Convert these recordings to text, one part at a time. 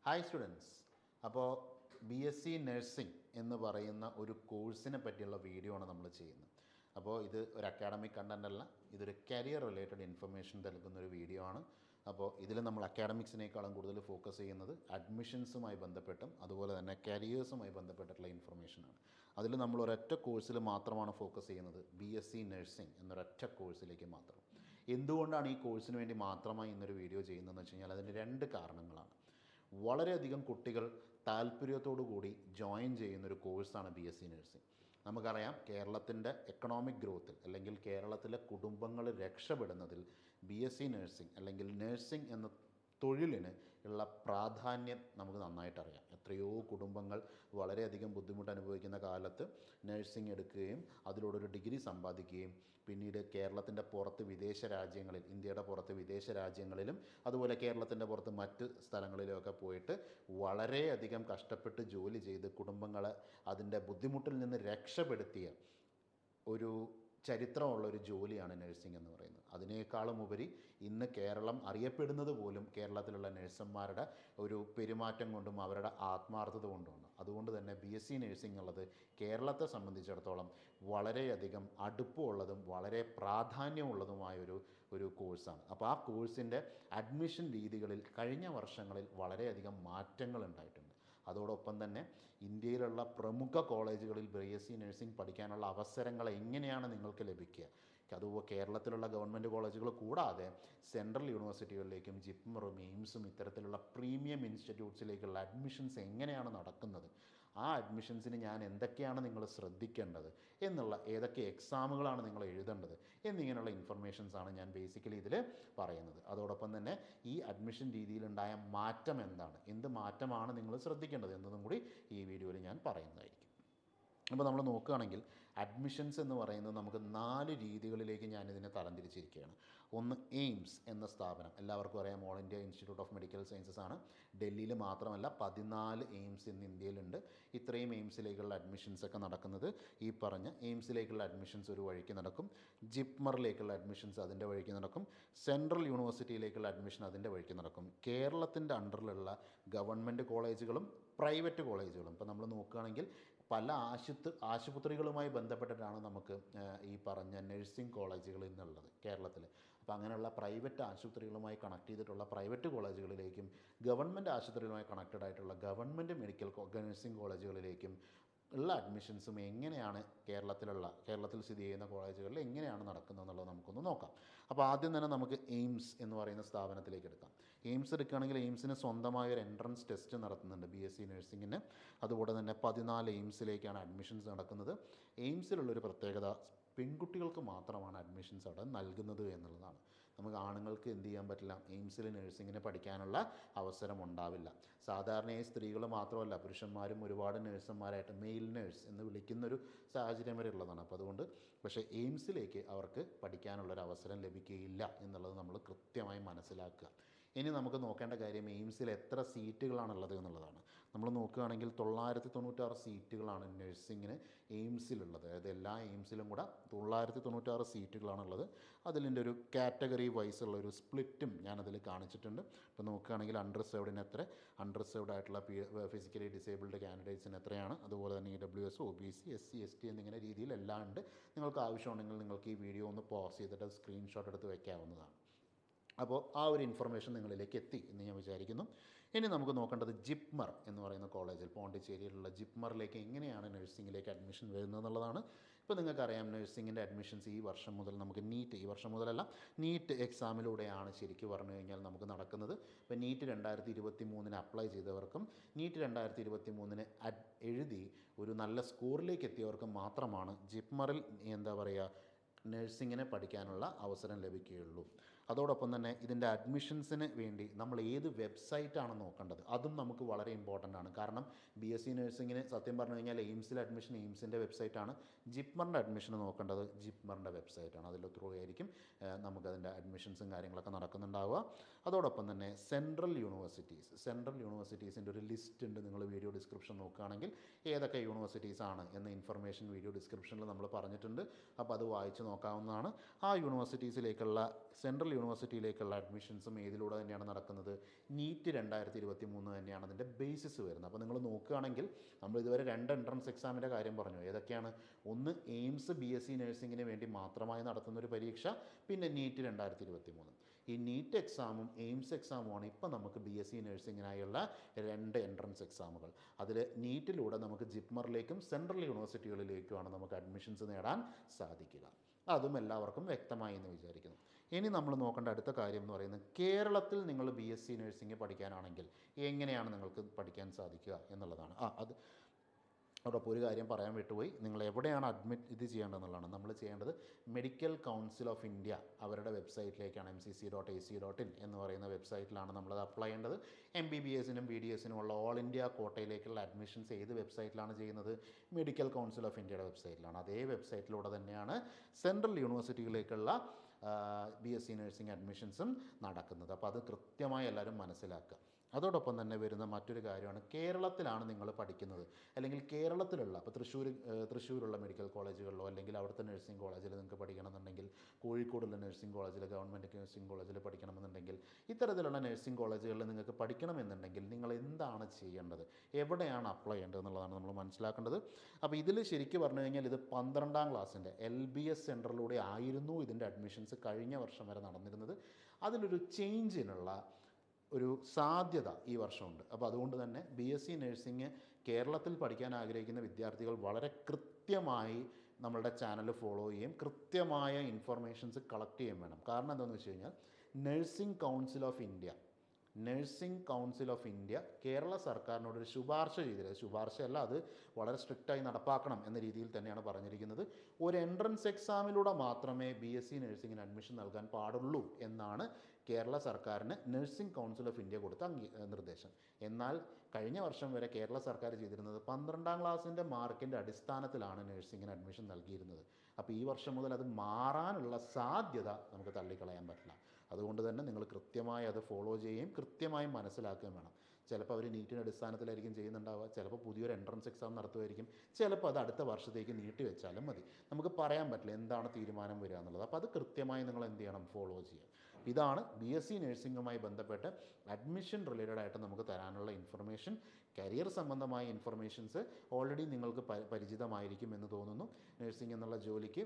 Hi students. അപ്പോൾ BSc nursing എന്ന് പറയുന്ന ഒരു കോഴ്സിനെ പറ്റിയുള്ള വീഡിയോ ആണ് നമ്മൾ ചെയ്യുന്നത്. അപ്പോൾ ഇത് ഒരു അക്കാഡമിക് കണ്ടൻ്റ് അല്ല, ഇതൊരു കരിയർ റിലേറ്റഡ് ഇൻഫർമേഷൻ നൽകുന്നൊരു വീഡിയോ ആണ്. അപ്പോൾ ഇതിൽ നമ്മൾ അക്കാഡമിക്സിനേക്കാളും കൂടുതൽ ഫോക്കസ് ചെയ്യുന്നത് അഡ്മിഷൻസുമായി ബന്ധപ്പെട്ടും അതുപോലെ തന്നെ കരിയേഴ്സുമായി ബന്ധപ്പെട്ടിട്ടുള്ള ഇൻഫർമേഷനാണ്. അതിൽ നമ്മൾ ഒരൊറ്റ കോഴ്സിൽ മാത്രമാണ് ഫോക്കസ് ചെയ്യുന്നത്, BSc നഴ്സിംഗ് എന്നൊരൊറ്റ കോഴ്സിലേക്ക് മാത്രം. എന്തുകൊണ്ടാണ് ഈ കോഴ്സിന് വേണ്ടി മാത്രമായി ഇന്നൊരു വീഡിയോ ചെയ്യുന്നതെന്ന് വെച്ച് കഴിഞ്ഞാൽ അതിന് രണ്ട് കാരണങ്ങളാണ്. വളരെയധികം കുട്ടികൾ താല്പര്യത്തോടു കൂടി ജോയിൻ ചെയ്യുന്നൊരു കോഴ്സാണ് BSc നഴ്സിംഗ്. നമുക്കറിയാം, കേരളത്തിൻ്റെ എക്കണോമിക് ഗ്രോത്തിൽ അല്ലെങ്കിൽ കേരളത്തിലെ കുടുംബങ്ങൾ രക്ഷപ്പെടുന്നതിൽ BSc നഴ്സിംഗ് അല്ലെങ്കിൽ നഴ്സിംഗ് എന്ന തൊഴിലിന് ഉള്ള പ്രാധാന്യം നമുക്ക് നന്നായിട്ടറിയാം. എത്രയോ കുടുംബങ്ങൾ വളരെയധികം ബുദ്ധിമുട്ട് അനുഭവിക്കുന്ന കാലത്ത് നഴ്സിംഗ് എടുക്കുകയും അതിലൂടെ ഡിഗ്രി സമ്പാദിക്കുകയും പിന്നീട് കേരളത്തിൻ്റെ പുറത്ത് വിദേശ രാജ്യങ്ങളിൽ, ഇന്ത്യയുടെ പുറത്ത് വിദേശ രാജ്യങ്ങളിലും അതുപോലെ കേരളത്തിൻ്റെ പുറത്ത് മറ്റ് സ്ഥലങ്ങളിലുമൊക്കെ പോയിട്ട് വളരെയധികം കഷ്ടപ്പെട്ട് ജോലി ചെയ്ത് കുടുംബങ്ങളെ അതിൻ്റെ ബുദ്ധിമുട്ടിൽ നിന്ന് രക്ഷപ്പെടുത്തിയ ഒരു ചരിത്രമുള്ളൊരു ജോലിയാണ് നഴ്സിംഗ് എന്ന് പറയുന്നത്. അതിനേക്കാളും ഉപരി ഇന്ന് കേരളം അറിയപ്പെടുന്നത് പോലും കേരളത്തിലുള്ള നഴ്സുമാരുടെ ഒരു പെരുമാറ്റം കൊണ്ടും അവരുടെ ആത്മാർത്ഥത കൊണ്ടുമാണ്. അതുകൊണ്ട് തന്നെ BSc നഴ്സിംഗ് ഉള്ളത് കേരളത്തെ സംബന്ധിച്ചിടത്തോളം വളരെയധികം അടുപ്പമുള്ളതും വളരെ പ്രാധാന്യമുള്ളതുമായൊരു കോഴ്സാണ്. അപ്പോൾ ആ കോഴ്സിൻ്റെ അഡ്മിഷൻ രീതികളിൽ കഴിഞ്ഞ വർഷങ്ങളിൽ വളരെയധികം മാറ്റങ്ങൾ ഉണ്ടായിട്ടുണ്ട്. അതോടൊപ്പം തന്നെ ഇന്ത്യയിലുള്ള പ്രമുഖ കോളേജുകളിൽ BSc നഴ്സിംഗ് പഠിക്കാനുള്ള അവസരങ്ങൾ എങ്ങനെയാണ് നിങ്ങൾക്ക് ലഭിക്കുക, അതുപോലെ കേരളത്തിലുള്ള ഗവൺമെൻറ് കോളേജുകൾ കൂടാതെ സെൻട്രൽ യൂണിവേഴ്സിറ്റികളിലേക്കും ജിപ്മറും എയിംസും ഇത്തരത്തിലുള്ള പ്രീമിയം ഇൻസ്റ്റിറ്റ്യൂട്ട്സിലേക്കുള്ള അഡ്മിഷൻസ് എങ്ങനെയാണ് നടക്കുന്നത്, ആ അഡ്മിഷൻസിന് ഞാൻ എന്തൊക്കെയാണ് നിങ്ങൾ ശ്രദ്ധിക്കേണ്ടത് എന്നുള്ള, ഏതൊക്കെ എക്സാമുകളാണ് നിങ്ങൾ എഴുതേണ്ടത് എന്നിങ്ങനെയുള്ള ഇൻഫർമേഷൻസാണ് ഞാൻ ബേസിക്കലി ഇതിൽ പറയുന്നത്. അതോടൊപ്പം തന്നെ ഈ അഡ്മിഷൻ രീതിയിലുണ്ടായ മാറ്റം എന്താണ്, എന്ത് മാറ്റമാണ് നിങ്ങൾ ശ്രദ്ധിക്കേണ്ടത് എന്നതും കൂടി ഈ വീഡിയോയിൽ ഞാൻ പറയുന്നതായിരിക്കും. അപ്പോൾ നമ്മൾ നോക്കുകയാണെങ്കിൽ അഡ്മിഷൻസ് എന്ന് പറയുന്നത് നമുക്ക് 4 രീതികളിലേക്ക് ഞാനിതിനെ തരംതിരിച്ചിരിക്കുകയാണ്. ഒന്ന്, എയിംസ് എന്ന സ്ഥാപനം, എല്ലാവർക്കും അറിയാം, all India institute of medical sciences ആണ്. ഡൽഹിയിൽ മാത്രമല്ല 14 എയിംസ് ഇന്ന് ഇന്ത്യയിലുണ്ട്. ഇത്രയും എയിംസിലേക്കുള്ള അഡ്മിഷൻസൊക്കെ നടക്കുന്നത് ഈ പറഞ്ഞ എയിംസിലേക്കുള്ള അഡ്മിഷൻസ് ഒരു വഴിക്ക് നടക്കും, ജിപ്മറിലേക്കുള്ള അഡ്മിഷൻസ് അതിൻ്റെ വഴിക്ക് നടക്കും, സെൻട്രൽ യൂണിവേഴ്സിറ്റിയിലേക്കുള്ള അഡ്മിഷൻ അതിൻ്റെ വഴിക്ക് നടക്കും. കേരളത്തിൻ്റെ അണ്ടറിലുള്ള ഗവൺമെൻറ് കോളേജുകളും പ്രൈവറ്റ് കോളേജുകളും, ഇപ്പോൾ നമ്മൾ നോക്കുകയാണെങ്കിൽ പല ആശുപത്രികളുമായി ബന്ധപ്പെട്ടിട്ടാണ് നമുക്ക് ഈ പറഞ്ഞ നഴ്സിംഗ് കോളേജുകൾ ഇന്നുള്ളത് കേരളത്തിൽ. അപ്പോൾ അങ്ങനെയുള്ള പ്രൈവറ്റ് ആശുപത്രികളുമായി കണക്ട് ചെയ്തിട്ടുള്ള പ്രൈവറ്റ് കോളേജുകളിലേക്കും ഗവൺമെൻറ് ആശുപത്രികളുമായി കണക്റ്റഡ് ആയിട്ടുള്ള ഗവൺമെൻറ് മെഡിക്കൽ നഴ്സിംഗ് കോളേജുകളിലേക്കും ഉള്ള അഡ്മിഷൻസും എങ്ങനെയാണ് കേരളത്തിൽ സ്ഥിതി ചെയ്യുന്ന കോളേജുകളിൽ എങ്ങനെയാണ് നടക്കുന്നത് എന്നുള്ളത് നമുക്കൊന്ന് നോക്കാം. അപ്പോൾ ആദ്യം തന്നെ നമുക്ക് എയിംസ് എന്ന് പറയുന്ന സ്ഥാപനത്തിലേക്ക് എടുക്കാം. എയിംസ് എടുക്കുകയാണെങ്കിൽ എയിംസിന് സ്വന്തമായ ഒരു എൻട്രൻസ് ടെസ്റ്റ് നടത്തുന്നുണ്ട് BSc നഴ്സിംഗിന്. അതുപോലെ തന്നെ 14 എയിംസിലേക്കാണ് അഡ്മിഷൻസ് നടക്കുന്നത്. എയിംസിലുള്ളൊരു പ്രത്യേകത, പെൺകുട്ടികൾക്ക് മാത്രമാണ് അഡ്മിഷൻസ് അവിടെ നൽകുന്നത് എന്നുള്ളതാണ്. നമുക്ക് ആണുങ്ങൾക്ക് എന്ത് ചെയ്യാൻ പറ്റില്ല, എയിംസിൽ നഴ്സിങ്ങിന് പഠിക്കാനുള്ള അവസരം ഉണ്ടാവില്ല. സാധാരണയായി സ്ത്രീകൾ മാത്രമല്ല, പുരുഷന്മാരും ഒരുപാട് നഴ്സുമാരായിട്ട് മെയിൽ നേഴ്സ് എന്ന് വിളിക്കുന്നൊരു സാഹചര്യം വരെ ഉള്ളതാണ്. അപ്പോൾ അതുകൊണ്ട് പക്ഷേ എയിംസിലേക്ക് അവർക്ക് പഠിക്കാനുള്ളൊരു അവസരം ലഭിക്കുകയില്ല എന്നുള്ളത് നമ്മൾ കൃത്യമായി മനസ്സിലാക്കുക. ഇനി നമുക്ക് നോക്കേണ്ട കാര്യം എയിംസിൽ എത്ര സീറ്റുകളാണുള്ളത് എന്നുള്ളതാണ്. നമ്മൾ നോക്കുകയാണെങ്കിൽ 996 സീറ്റുകളാണ് നഴ്സിങ്ങിന് എയിംസിലുള്ളത്. അതായത് എല്ലാ എയിംസിലും കൂടെ 996 സീറ്റുകളാണുള്ളത്. അതിൻ്റെ ഒരു കാറ്റഗറി വൈസ് ഉള്ള ഒരു സ്പ്ലിറ്റും ഞാനതിൽ കാണിച്ചിട്ടുണ്ട്. ഇപ്പോൾ നോക്കുകയാണെങ്കിൽ അൺറിസർവ്ഡിന് എത്ര, അൺറിസർവ്ഡ് ആയിട്ടുള്ള ഫിസിക്കലി ഡിസേബിൾഡ് കാൻഡിഡേറ്റ്സിന് എത്രയാണ്, അതുപോലെ തന്നെ EWS, OBC, SC, ST എന്നിങ്ങനെ രീതിയിൽ എല്ലാം ഉണ്ട്. നിങ്ങൾക്ക് ആവശ്യമുണ്ടെങ്കിൽ നിങ്ങൾക്ക് ഈ വീഡിയോ ഒന്ന് പോസ് ചെയ്തിട്ട് സ്ക്രീൻഷോട്ട് എടുത്ത് വയ്ക്കാവുന്നതാണ്. അപ്പോൾ ആ ഒരു ഇൻഫർമേഷൻ നിങ്ങളിലേക്ക് എത്തി എന്ന് ഞാൻ വിചാരിക്കുന്നു. ഇനി നമുക്ക് നോക്കേണ്ടത് ജിപ്മർ എന്ന് പറയുന്ന കോളേജിൽ, പോണ്ടിച്ചേരിയിലുള്ള ജിപ്മറിലേക്ക് എങ്ങനെയാണ് നഴ്സിംഗിലേക്ക് അഡ്മിഷൻ വരുന്നത് എന്നുള്ളതാണ്. ഇപ്പോൾ നിങ്ങൾക്കറിയാം, നഴ്സിംഗിൻ്റെ അഡ്മിഷൻസ് ഈ വർഷം മുതൽ നമുക്ക് ഈ വർഷം മുതലല്ല, നീറ്റ് എക്സാമിലൂടെയാണ് ശരിക്കും പറഞ്ഞു കഴിഞ്ഞാൽ നമുക്ക് നടക്കുന്നത്. ഇപ്പോൾ നീറ്റ് 2023 അപ്ലൈ ചെയ്തവർക്കും നീറ്റ് 2023 എഴുതി ഒരു നല്ല സ്കോറിലേക്ക് എത്തിയവർക്കും മാത്രമാണ് ജിപ്മറിൽ നഴ്സിങ്ങിനെ പഠിക്കാനുള്ള അവസരം ലഭിക്കുകയുള്ളൂ. അതോടൊപ്പം തന്നെ ഇതിൻ്റെ അഡ്മിഷൻസിന് വേണ്ടി നമ്മൾ ഏത് വെബ്സൈറ്റാണ് നോക്കേണ്ടത്, അതും നമുക്ക് വളരെ ഇമ്പോർട്ടൻ്റ് ആണ്. കാരണം BSc നഴ്സിങ്ങിന് സത്യം പറഞ്ഞു കഴിഞ്ഞാൽ എയിംസിൽ അഡ്മിഷൻ എയിംസിൻ്റെ വെബ്സൈറ്റാണ്, ജിപ്മറിൻ്റെ അഡ്മിഷൻ നോക്കേണ്ടത് ജിപ്മറിൻ്റെ വെബ്സൈറ്റാണ്. അതിൽ ത്രൂ ആയിരിക്കും നമുക്കതിൻ്റെ അഡ്മിഷൻസും കാര്യങ്ങളൊക്കെ നടക്കുന്നുണ്ടാവുക. അതോടൊപ്പം തന്നെ സെൻട്രൽ യൂണിവേഴ്സിറ്റീസിൻ്റെ ഒരു ലിസ്റ്റ് ഉണ്ട്. നിങ്ങൾ വീഡിയോ ഡിസ്ക്രിപ്ഷൻ നോക്കുകയാണെങ്കിൽ ഏതൊക്കെ യൂണിവേഴ്സിറ്റീസാണ് എന്ന ഇൻഫർമേഷൻ വീഡിയോ ഡിസ്ക്രിപ്ഷനിൽ നമ്മൾ പറഞ്ഞിട്ടുണ്ട്. അപ്പോൾ അത് വായിച്ച് നോക്കാവുന്നതാണ്. ആ യൂണിവേഴ്സിറ്റീസിലേക്കുള്ള സെൻട്രൽ യൂണിവേഴ്സിറ്റിയിലേക്കുള്ള അഡ്മിഷൻസും ഏതിലൂടെ തന്നെയാണ് നടക്കുന്നത്? നീറ്റ് 2023 തന്നെയാണ് അതിൻ്റെ ബേസിസ് വരുന്നത്. അപ്പോൾ നിങ്ങൾ നോക്കുകയാണെങ്കിൽ നമ്മൾ ഇതുവരെ 2 എൻട്രൻസ് എക്സാമിൻ്റെ കാര്യം പറഞ്ഞു. ഏതൊക്കെയാണ്? ഒന്ന് എയിംസ് BSc നഴ്സിങ്ങിന് വേണ്ടി മാത്രമായി നടത്തുന്നൊരു പരീക്ഷ, പിന്നെ നീറ്റ് 2023. ഈ നീറ്റ് എക്സാമും എയിംസ് എക്സാമുമാണ് ഇപ്പോൾ നമുക്ക് BSc നഴ്സിങ്ങിനായുള്ള 2 എൻട്രൻസ് എക്സാമുകൾ. അതിൽ നീറ്റിലൂടെ നമുക്ക് ജിപ്മറിലേക്കും സെൻട്രൽ യൂണിവേഴ്സിറ്റികളിലേക്കുമാണ് നമുക്ക് അഡ്മിഷൻസ് നേടാൻ സാധിക്കുക. അതും എല്ലാവർക്കും വ്യക്തമായി എന്ന് വിചാരിക്കുന്നു. ഇനി നമ്മൾ നോക്കേണ്ട അടുത്ത കാര്യം എന്ന് പറയുന്നത്, കേരളത്തിൽ നിങ്ങൾ BSc നഴ്സിംഗ് പഠിക്കാനാണെങ്കിൽ എങ്ങനെയാണ് നിങ്ങൾക്ക് പഠിക്കാൻ സാധിക്കുക എന്നുള്ളതാണ്. അതോടൊപ്പം ഒരു കാര്യം പറയാൻ വിട്ടുപോയി, നിങ്ങൾ എവിടെയാണ് ഇത് ചെയ്യേണ്ടതെന്നുള്ളതാണ്. നമ്മൾ ചെയ്യേണ്ടത് മെഡിക്കൽ കൗൺസിൽ ഓഫ് ഇന്ത്യ അവരുടെ വെബ്സൈറ്റിലേക്കാണ്, mcc.ac.in എന്ന് പറയുന്ന വെബ്സൈറ്റിലാണ് നമ്മളത് അപ്ലൈ ചെയ്യേണ്ടത്. MBBSനും BDSനും ഉള്ള ഓൾ ഇന്ത്യ കോട്ടയിലേക്കുള്ള അഡ്മിഷൻസ് ഏത് വെബ്സൈറ്റിലാണ് ചെയ്യുന്നത്? മെഡിക്കൽ കൗൺസിൽ ഓഫ് ഇന്ത്യയുടെ വെബ്സൈറ്റിലാണ്. അതേ വെബ്സൈറ്റിലൂടെ തന്നെയാണ് സെൻട്രൽ യൂണിവേഴ്സിറ്റികളിലേക്കുള്ള BSc നഴ്സിംഗ് അഡ്മിഷൻസും നടക്കുന്നത്. അപ്പോൾ അത് കൃത്യമായി എല്ലാവരും മനസ്സിലാക്കുക. അതോടൊപ്പം തന്നെ വരുന്ന മറ്റൊരു കാര്യമാണ്, കേരളത്തിലാണ് നിങ്ങൾ പഠിക്കുന്നത് അല്ലെങ്കിൽ കേരളത്തിലുള്ള, ഇപ്പോൾ തൃശ്ശൂരുള്ള മെഡിക്കൽ കോളേജുകളിലോ അല്ലെങ്കിൽ അവിടുത്തെ നഴ്സിംഗ് കോളേജിൽ നിങ്ങൾക്ക് പഠിക്കണമെന്നുണ്ടെങ്കിൽ, കോഴിക്കോടുള്ള നഴ്സിംഗ് കോളേജിൽ, ഗവൺമെൻറ് നഴ്സിംഗ് കോളേജിൽ പഠിക്കണമെന്നുണ്ടെങ്കിൽ, ഇത്തരത്തിലുള്ള നഴ്സിംഗ് കോളേജുകളിൽ നിങ്ങൾക്ക് പഠിക്കണമെന്നുണ്ടെങ്കിൽ നിങ്ങൾ എന്താണ് ചെയ്യേണ്ടത്, എവിടെയാണ് അപ്ലൈ ചെയ്യേണ്ടത് എന്നുള്ളതാണ് നമ്മൾ മനസ്സിലാക്കേണ്ടത്. അപ്പോൾ ഇതിൽ ശരിക്കും പറഞ്ഞു കഴിഞ്ഞാൽ ഇത് 12ാം ക്ലാസ്സിൻ്റെ LBS സെൻറ്ററിലൂടെ ആയിരുന്നു ഇതിൻ്റെ അഡ്മിഷൻസ് കഴിഞ്ഞ വർഷം വരെ നടന്നിരുന്നത്. അതിലൊരു ചേഞ്ചിനുള്ള ഒരു സാധ്യത ഈ വർഷമുണ്ട്. അപ്പോൾ അതുകൊണ്ട് തന്നെ BSc നഴ്സിംഗ് കേരളത്തിൽ പഠിക്കാൻ ആഗ്രഹിക്കുന്ന വിദ്യാർത്ഥികൾ വളരെ കൃത്യമായി നമ്മളുടെ ചാനൽ ഫോളോ ചെയ്യുകയും കൃത്യമായ ഇൻഫർമേഷൻസ് കളക്ട് ചെയ്യുകയും വേണം. കാരണം എന്താണെന്ന് വെച്ച് കഴിഞ്ഞാൽ nursing council of India Kerala സർക്കാരിനോടൊരു ശുപാർശ ചെയ്തിരുന്നത്, ശുപാർശയല്ല, അത് വളരെ സ്ട്രിക്റ്റായി നടപ്പാക്കണം എന്ന രീതിയിൽ തന്നെയാണ് പറഞ്ഞിരിക്കുന്നത്. ഒരു എൻട്രൻസ് എക്സാമിലൂടെ മാത്രമേ BSc നഴ്സിംഗിന് അഡ്മിഷൻ നൽകാൻ പാടുള്ളൂ എന്നാണ് കേരള സർക്കാരിന് നഴ്സിംഗ് കൗൺസിൽ ഓഫ് ഇന്ത്യ കൊടുത്ത നിർദ്ദേശം. എന്നാൽ കഴിഞ്ഞ വർഷം വരെ കേരള സർക്കാർ ചെയ്തിരുന്നത് 12ാം ക്ലാസ്സിൻ്റെ മാർക്കിൻ്റെ അടിസ്ഥാനത്തിലാണ് നഴ്സിംഗിന് അഡ്മിഷൻ നൽകിയിരുന്നത്. അപ്പോൾ ഈ വർഷം മുതൽ അത് മാറാനുള്ള സാധ്യത നമുക്ക് തള്ളിക്കളയാൻ പറ്റില്ല. അതുകൊണ്ട് തന്നെ നിങ്ങൾ കൃത്യമായി അത് ഫോളോ ചെയ്യുകയും കൃത്യമായി മനസ്സിലാക്കുകയും വേണം. ചിലപ്പോൾ അവർ നീറ്റിൻ്റെ അടിസ്ഥാനത്തിലായിരിക്കും ചെയ്യുന്നുണ്ടാവുക, ചിലപ്പോൾ പുതിയൊരു എൻട്രൻസ് എക്സാം നടത്തുമായിരിക്കും, ചിലപ്പോൾ അത് അടുത്ത വർഷത്തേക്ക് നീട്ടി വെച്ചാലും മതി. നമുക്ക് പറയാൻ പറ്റില്ല എന്താണ് തീരുമാനം വരിക എന്നുള്ളത്. അപ്പോൾ അത് കൃത്യമായി നിങ്ങൾ എന്ത് ചെയ്യണം? ഫോളോ ചെയ്യുക. ഇതാണ് BSc നഴ്സിംഗുമായി ബന്ധപ്പെട്ട് അഡ്മിഷൻ റിലേറ്റഡ് ആയിട്ട് നമുക്ക് തരാനുള്ള ഇൻഫർമേഷൻ. കരിയർ സംബന്ധമായ ഇൻഫർമേഷൻസ് ഓൾറെഡി നിങ്ങൾക്ക് പരിചിതമായിരിക്കും എന്ന് തോന്നുന്നു. നഴ്സിംഗ് എന്നുള്ള ജോലിക്ക്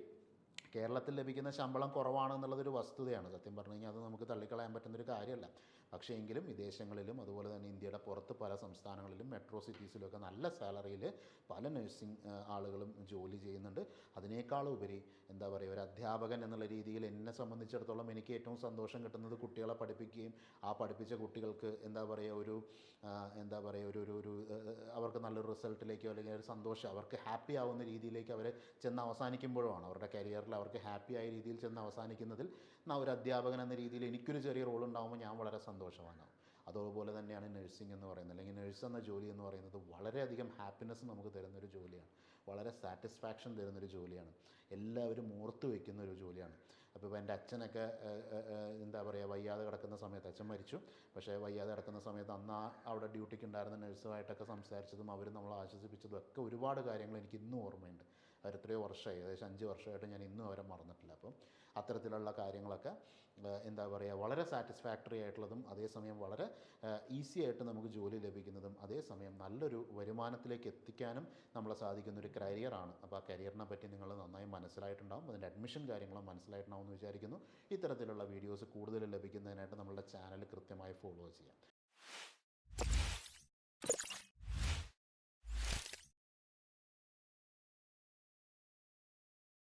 കേരളത്തിൽ ലഭിക്കുന്ന ശമ്പളം കുറവാണെന്നുള്ളതൊരു വസ്തുതയാണ്. സത്യം പറഞ്ഞു കഴിഞ്ഞാൽ അത് നമുക്ക് തള്ളിക്കളയാൻ പറ്റുന്നൊരു കാര്യമല്ല. പക്ഷേ എങ്കിലും വിദേശങ്ങളിലും അതുപോലെ തന്നെ ഇന്ത്യയുടെ പുറത്ത് പല സംസ്ഥാനങ്ങളിലും മെട്രോ സിറ്റീസിലൊക്കെ നല്ല സാലറിയിൽ പല നഴ്സിംഗ് ആളുകളും ജോലി ചെയ്യുന്നുണ്ട്. അതിനേക്കാളുപരി എന്താ പറയുക, ഒരു അധ്യാപകൻ എന്നുള്ള രീതിയിൽ എന്നെ സംബന്ധിച്ചിടത്തോളം എനിക്ക് ഏറ്റവും സന്തോഷം കിട്ടുന്നത് കുട്ടികളെ പഠിപ്പിക്കുകയും ആ പഠിപ്പിച്ച കുട്ടികൾക്ക് അവർക്ക് നല്ലൊരു റിസൾട്ടിലേക്കോ അല്ലെങ്കിൽ ഒരു സന്തോഷം, അവർക്ക് ഹാപ്പി ആവുന്ന രീതിയിലേക്ക് അവർ ചെന്ന് അവസാനിക്കുമ്പോഴാണ്. അവരുടെ കരിയറിൽ അവർക്ക് ഹാപ്പി ആയ രീതിയിൽ ചെന്ന് അവസാനിക്കുന്നതിൽ ഒരു അധ്യാപകൻ എന്ന രീതിയിൽ എനിക്കൊരു ചെറിയ റോൾ ഉണ്ടാകുമ്പോൾ ഞാൻ വളരെ സന്തോഷവാനാവും. അതുപോലെ തന്നെയാണ് നഴ്സിംഗ് എന്ന് പറയുന്നത്, അല്ലെങ്കിൽ നഴ്സ് എന്ന ജോലി എന്ന് പറയുന്നത് വളരെയധികം ഹാപ്പിനെസ് നമുക്ക് തരുന്നൊരു ജോലിയാണ്, വളരെ സാറ്റിസ്ഫാക്ഷൻ തരുന്നൊരു ജോലിയാണ്, എല്ലാവരും ഓർത്ത് വയ്ക്കുന്ന ഒരു ജോലിയാണ്. അപ്പോൾ എൻ്റെ അച്ഛനൊക്കെ എന്താ പറയുക, വയ്യാതെ കിടക്കുന്ന സമയത്ത്, അച്ഛൻ മരിച്ചു, പക്ഷേ വയ്യാതെ കിടക്കുന്ന സമയത്ത് അന്ന് അവിടെ ഡ്യൂട്ടിക്ക് ഉണ്ടായിരുന്ന നഴ്സുമായിട്ടൊക്കെ സംസാരിച്ചതും അവർ നമ്മളെ ആശ്വസിപ്പിച്ചതും ഒക്കെ ഒരുപാട് കാര്യങ്ങൾ എനിക്ക് ഇന്നും ഓർമ്മയുണ്ട്. എത്രയോ വർഷമായി, ഏകദേശം 5 വർഷമായിട്ട് ഞാൻ ഇന്നും അവരെ മറന്നിട്ടില്ല. അപ്പം അത്തരത്തിലുള്ള കാര്യങ്ങളൊക്കെ എന്താ പറയുക, വളരെ സാറ്റിസ്ഫാക്ടറി ആയിട്ടുള്ളതും അതേസമയം വളരെ ഈസി ആയിട്ട് നമുക്ക് ജോലി ലഭിക്കുന്നതും അതേസമയം നല്ലൊരു വരുമാനത്തിലേക്ക് എത്തിക്കാനും നമ്മളെ സാധിക്കുന്നൊരു കരിയറാണ്. അപ്പോൾ ആ കരിയറിനെ പറ്റി നിങ്ങൾ നന്നായി മനസ്സിലായിട്ടുണ്ടാകും, അതിൻ്റെ അഡ്മിഷൻ കാര്യങ്ങളും മനസ്സിലായിട്ടുണ്ടാവും എന്ന് വിചാരിക്കുന്നു. ഇത്തരത്തിലുള്ള വീഡിയോസ് കൂടുതൽ ലഭിക്കുന്നതിനായിട്ട് നമ്മളുടെ ചാനൽ കൃത്യമായി ഫോളോ ചെയ്യാം.